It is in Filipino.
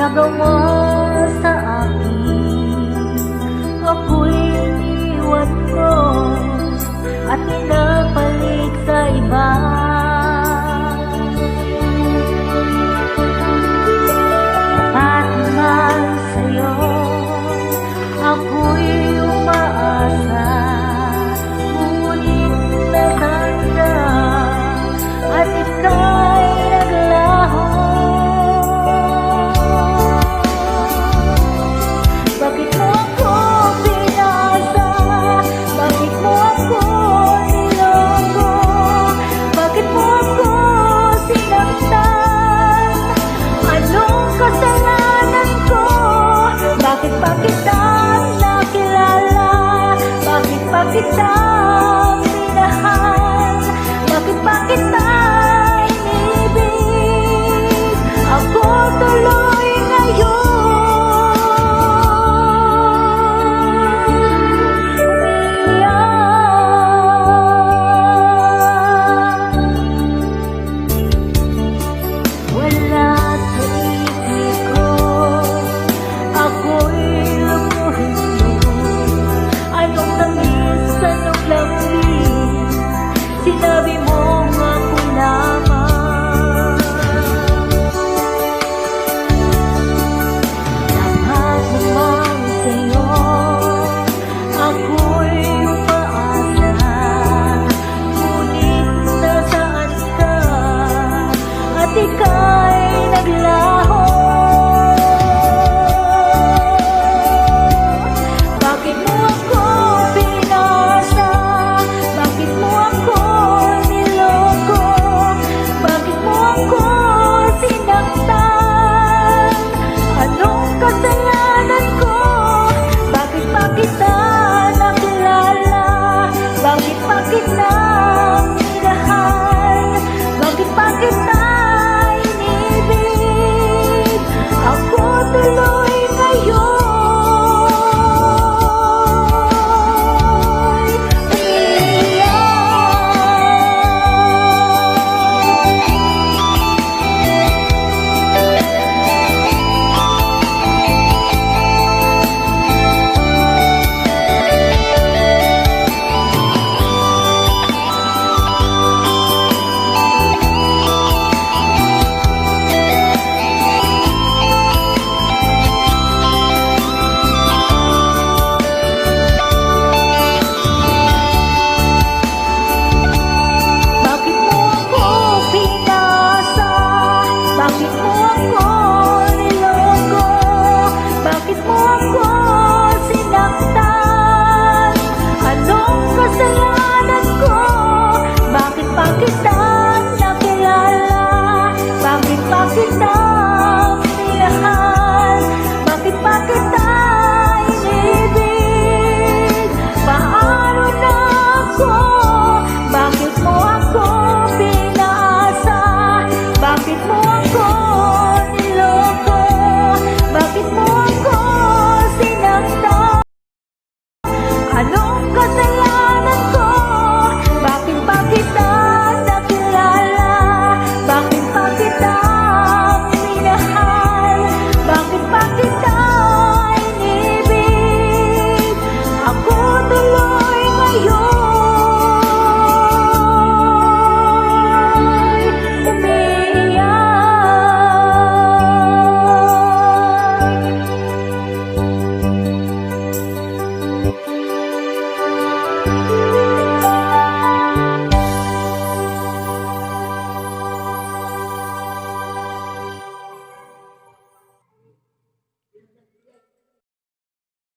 nagawa sa akin. Ako'y iniwan mo at pinapalit sa iba. Tapat naman sa'yo ako'y umaasa, ngunit nasanda at ika'y naglaho. Bakit mo ako pinasa? Bakit mo ako niloko? Bakit mo ako sinaktan? Anong kasalanan ko? Bakit pa kita nakilala? Bakit pa kita minahal? Bakit pa kita inibig? Ako tuloy ngayon wala sa isip ko, ako'y lumuhin mo. Anong tamis, anong lambing, sinabi mo ako lamang. Lahat naman sa'yo ako'y umaasa, ngunit nasaan ka at ika'y naglaho. Bakit mo ako pinasa? Bakit mo ako niloko? Bakit mo ako sinaktan? Anong kasalanan ko? Bakit pa kita nakilala? Bakit pa kita minahal? Bakit pa kita inibig? Ako tuloy ngayon kasalanan ko? Bakit pa kita nakilala? Bakit pa kita minahal? Bakit pa kita inibig? Paano na ako? Bakit mo ako pinaasa? Bakit mo ako niloko? Bakit mo ako sinaktan? Anong kasalanan ko? Bakit pa kita nakilala? Bakit pa kita minahal? Bakit pa kita inibig? Ako tuloy ngayon umiiyak.